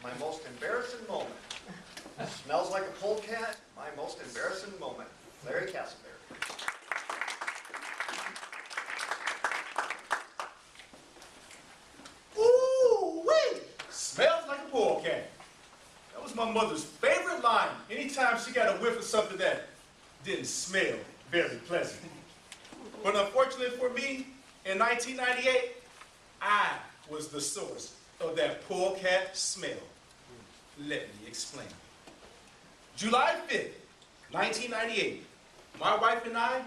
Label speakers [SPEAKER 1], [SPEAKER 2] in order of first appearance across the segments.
[SPEAKER 1] my most embarrassing moment. Smells like a polecat, my most embarrassing moment. Larry Castleberry.
[SPEAKER 2] Ooh, wait! Smells like a polecat. That was my mother's favorite line anytime she got a whiff of something that didn't smell very pleasant. But unfortunately for me, in 1998, I was the source of that polecat smell. Let me explain. July 5th, 1998, my wife and I,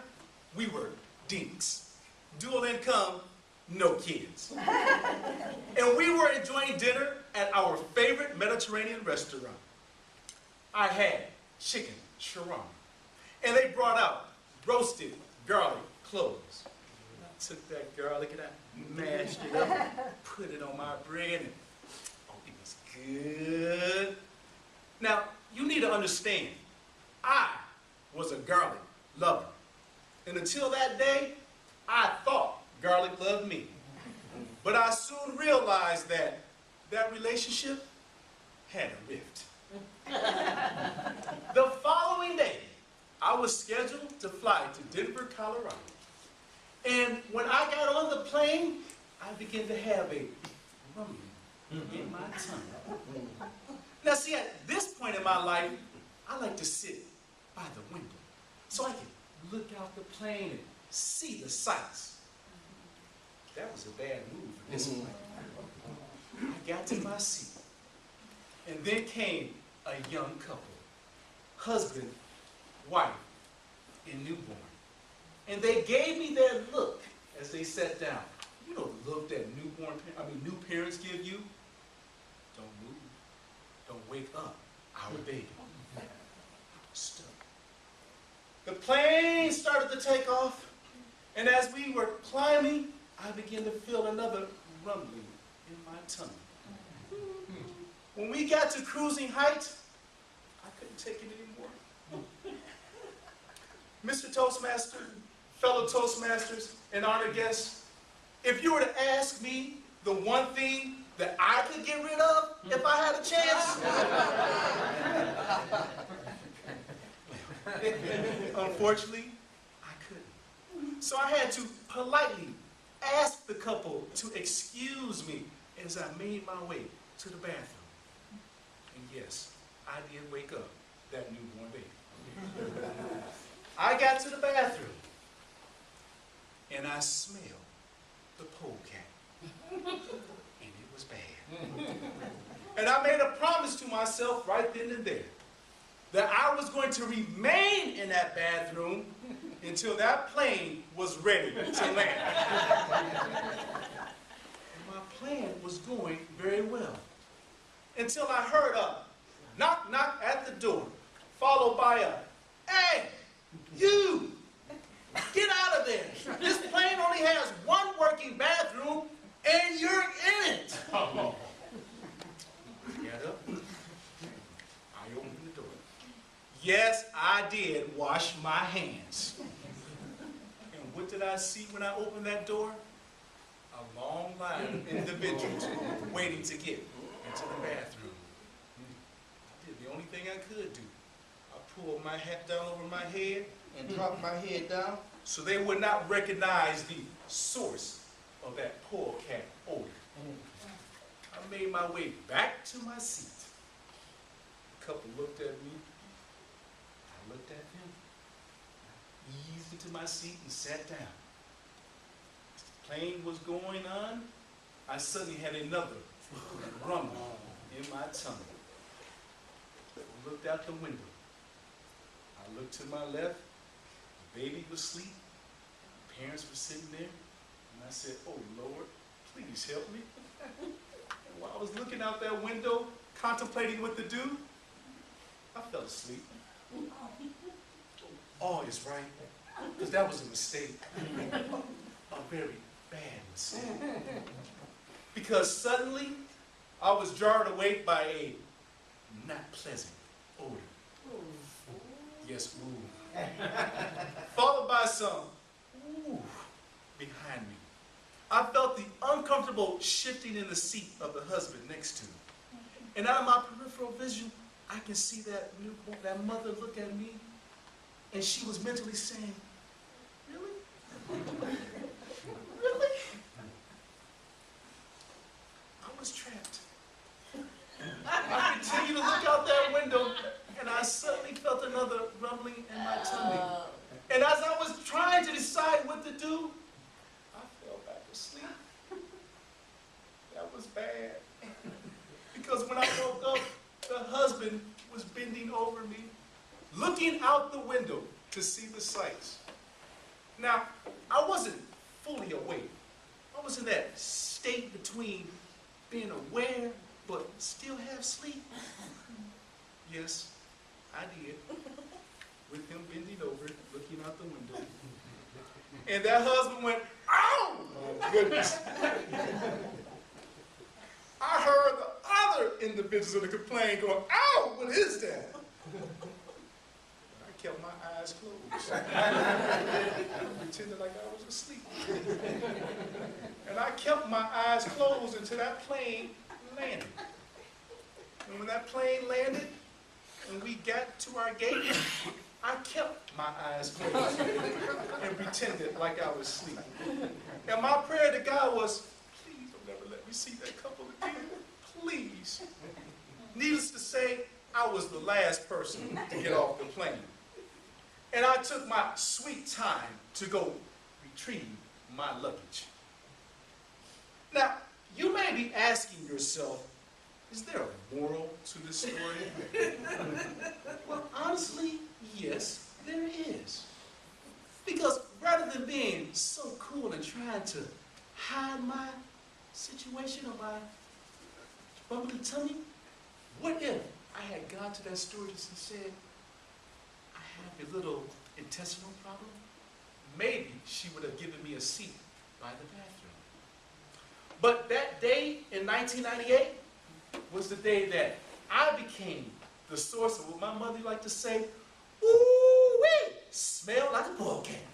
[SPEAKER 2] we were dinks. Dual income, no kids. And we were enjoying dinner at our favorite Mediterranean restaurant. I had chicken shawarma, and they brought out roasted garlic cloves. I took that garlic and I mashed it up and put it on my bread, and oh, it was good. Now, you need to understand, I was a garlic lover. And until that day, I thought garlic loved me. But I soon realized that that relationship had a rift. The following day, I was scheduled to fly to Denver, Colorado. And when I got on the plane, I began to have a rumbling in my tongue. Now see, at this point in my life, I like to sit by the window so I can look out the plane and see the sights. That was a bad move for this plane. I got to my seat, and then came a young couple, husband, wife, and newborn. And they gave me that look as they sat down. You know the look that new parents give you? Don't move. Don't wake up our baby. Stuck. The plane started to take off, and as we were climbing, I began to feel another rumbling in my tummy. When we got to cruising height, I couldn't take it anymore. Mr. Toastmaster, fellow Toastmasters, and honored guests, if you were to ask me the one thing that I could get rid of if I had a chance, unfortunately, I couldn't. So I had to politely ask the couple to excuse me as I made my way to the bathroom. And yes, I did wake up that newborn baby. I got to the bathroom, and I smelled the polecat. And it was bad. And I made a promise to myself right then and there that I was going to remain in that bathroom until that plane was ready to land. And my plan was going very well until I heard a knock, knock at the door, followed by a, "Hey, you, get out of there. This plane only has one working bathroom, and you're in it." Get up. I opened the door. Yes, I did wash my hands. And what did I see when I opened that door? A long line of individuals waiting to get into the bathroom. I did the only thing I could do. I pulled my hat down over my head
[SPEAKER 3] And dropped my head down.
[SPEAKER 2] so they would not recognize the source of that polecat odor. I made my way back to my seat. The couple looked at me. I looked at them. I eased into my seat and sat down. As the plane was going on, I suddenly had another rumble in my tummy. I looked out the window. I looked to my left. The baby was asleep. The parents were sitting there. And I said, "Oh, Lord, please help me." And while I was looking out that window, contemplating what to do, I fell asleep. All is right, because that was a mistake. A very bad mistake. Because suddenly, I was jarred awake by a not pleasant odor. Yes, ooh. Followed by some ooh behind me. I felt the uncomfortable shifting in the seat of the husband next to me. And out of my peripheral vision, I can see that mother look at me, and she was mentally saying, really? Really? I was trapped. I continued to look out that window, and I suddenly felt another rumbling in my tummy. And as I was trying to decide what to do, I fell back asleep. That was bad. Because when I woke up, the husband was bending over me, looking out the window to see the sights. Now, I wasn't fully awake. I was in that state between being aware but still half asleep. Yes, I did. With him bending over, looking out the window. And that husband went, ow! Oh, goodness. I heard the other individuals of the complaint going, ow, what is that? I kept my eyes closed. Pretended like I was asleep. And I kept my eyes closed until that plane landed. And when that plane landed and we got to our gate, I kept my eyes closed and pretended like I was asleep. And my prayer to God was, please don't ever let me see that couple again. Please. Needless to say, I was the last person to get off the plane. And I took my sweet time to go retrieve my luggage. Now, you may be asking yourself, is there a moral to this story? Well, honestly, yes, there is. Because rather than being so cool and trying to hide my situation or my bubbly tummy, what if I had gone to that stewardess and said, I have a little intestinal problem? Maybe she would have given me a seat by the bathroom. But that day in 1998 was the day that I became the source of what my mother liked to say, ooh-wee, smell like a ball cat.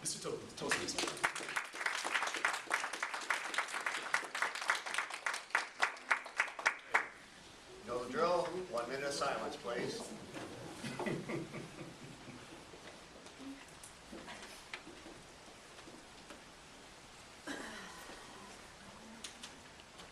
[SPEAKER 2] Mr. Toastmaster.
[SPEAKER 1] You know the drill. 1 minute of silence, please.